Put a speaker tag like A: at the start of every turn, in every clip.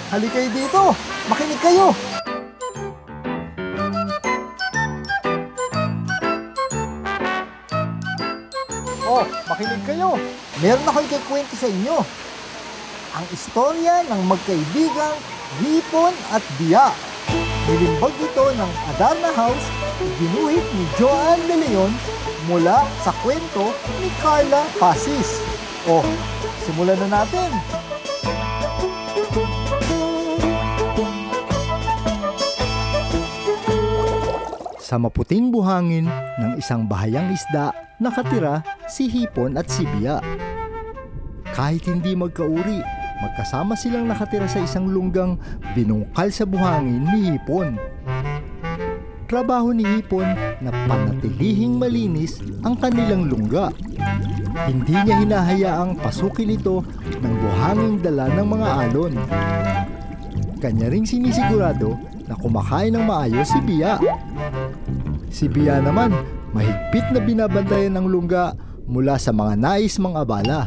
A: Halika kayo dito. Makinig kayo. Oh, makinig kayo. Meron ako ikukwento sa inyo. Ang istorya ng magkaibigang Hipon at Biya. Nilimbag ito ng Adarna House, ginuhit ni Joan De Leon mula sa kwento ni Carla Pasis. Oh, simulan na natin. Sa maputing buhangin ng isang bahayang isda, nakatira si Hipon at si Biya. Kahit hindi magkauri, magkasama silang nakatira sa isang lunggang binungkal sa buhangin ni Hipon. Trabaho ni Hipon na panatilihing malinis ang kanilang lungga. Hindi niya hinahayaang pasukin ito ng buhanging dala ng mga alon. Kanya ring sinisigurado na kumakain ng maayos si Biya. Si Biya naman, mahigpit na binabantayan ng lungga mula sa mga nais mga abala.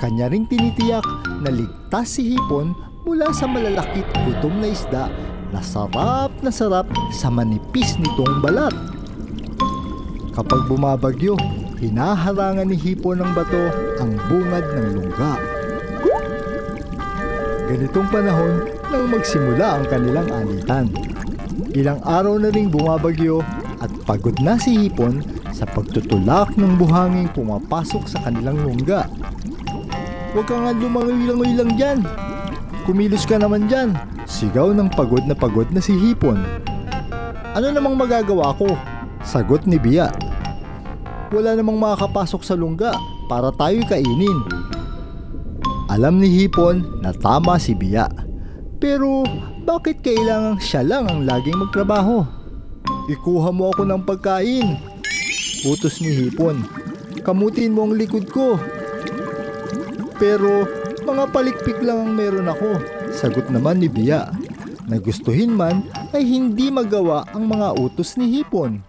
A: Kanya ring tinitiyak na ligtas si Hipon mula sa malalakit gutom na isda na sarap sa manipis nitong balat. Kapag bumabagyo, hinaharangan ni Hipon ng bato ang bungad ng lungga. Ganitong panahon nang magsimula ang kanilang alitan. Ilang araw na ring bumabagyo at pagod na si Hipon sa pagtutulak ng buhanging pumapasok sa kanilang lungga. Huwag ka nga lumangoy lang dyan. Kumilos ka naman dyan. Sigaw ng pagod na si Hipon. Ano namang magagawa ko? Sagot ni Biya. Wala namang makakapasok sa lungga para tayo'y kainin. Alam ni Hipon na tama si Biya. Pero bakit kailangang siya lang ang laging magtrabaho? Ikuha mo ako ng pagkain. Utos ni Hipon. Kamutin mo ang likod ko. Pero mga palikpik lang ang meron ako. Sagot naman ni Biya. Nagustuhin man ay hindi magawa ang mga utos ni Hipon.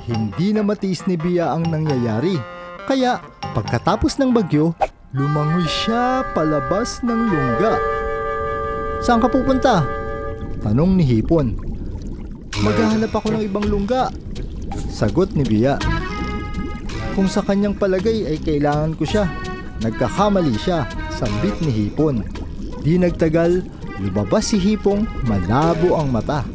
A: Hindi na matiis ni Biya ang nangyayari. Kaya pagkatapos ng bagyo, lumangoy siya palabas ng lungga. Saan ka pupunta? Tanong ni Hipon. Maghahanap ako ng ibang lungga. Sagot ni Biya. Kung sa kanyang palagay ay kailangan ko siya. Nagkakamali siya, sambit ni Hipon. Di nagtagal, lumabas si Hipong malabo ang mata.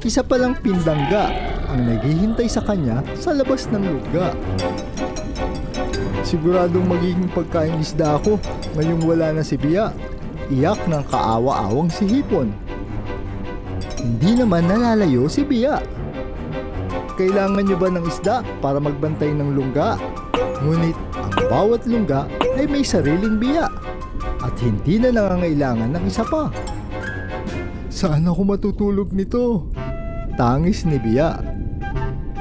A: Isa palang pindangga ang naghihintay sa kanya sa labas ng lungga. Siguradong magiging pagkain isda ako ngayong wala na si Biya. Iyak ng kaawa-awang si Hipon. Hindi naman nalalayo si Biya. Kailangan niyo ba ng isda para magbantay ng lungga? Ngunit ang bawat lungga ay may sariling biya at hindi na nangangailangan ng isa pa. Saan ako matutulog nito? Tangis ni Biya.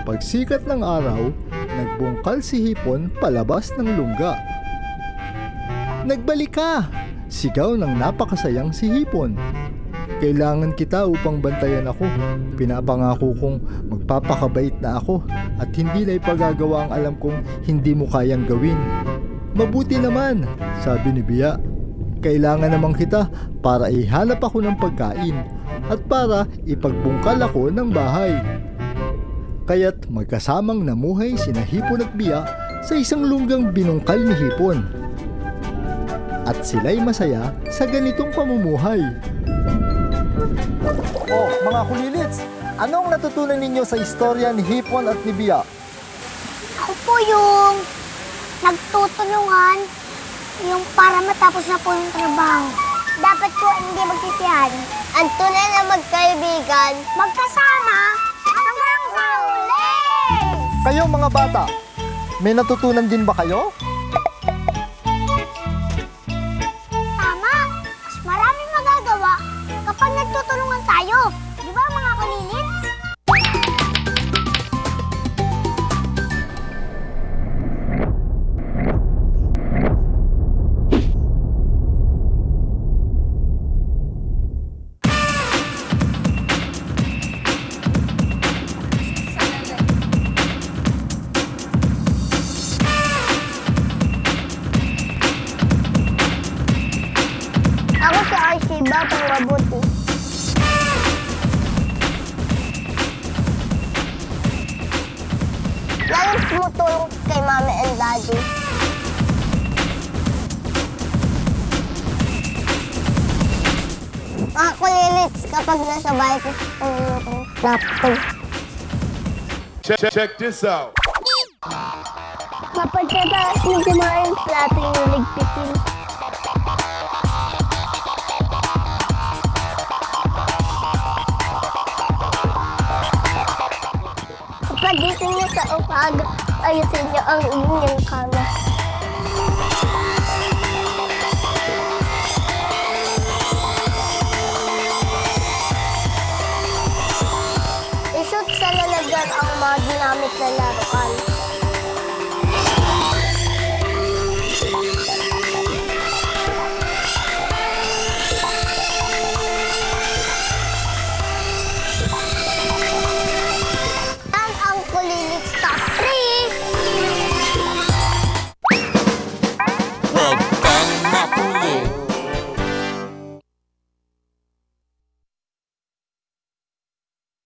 A: Pagsikat ng araw, nagbungkal si Hipon palabas ng lungga. Nagbalik ka! Sigaw ng napakasayang si Hipon. Kailangan kita upang bantayan ako. Pinapangako kong magpapakabait na ako at hindi na ipagagawa ang alam kong hindi mo kayang gawin. Mabuti naman, sabi ni Biya. Kailangan naman kita para ihanap ako ng pagkain at para ipagbungkal ako ng bahay. Kaya't magkasamang namuhay sina Hipon at Biya sa isang lunggang binungkal ni Hipon. At sila'y masaya sa ganitong pamumuhay. Oh, mga kulilits, anong natutunan ninyo sa istorya ni Hipon at ni Biya?
B: Ako po yung nagtutulungan, yung para matapos na po yung trabaho. Dapat po hindi magsisihan. Ang tunay na magkaibigan, magkasama hanggang sa huli!
A: Kayo mga bata, may natutunan din ba kayo?
B: Tama! Mas maraming magagawa kapag nagtutulungan tayo. Di ba mga kalilits? tumutulong kay Mami and Daddy. Nakakulilits kapag nasa bahay ko ng laptop.
C: Check this out.
B: Kapag kataas mo kumain, plato yung ligpitin. Kapag gising niyo sa umaga, ayusin niyo ang inyong kama. I-shoot sa lalagyan ang mga ginamit na laruan.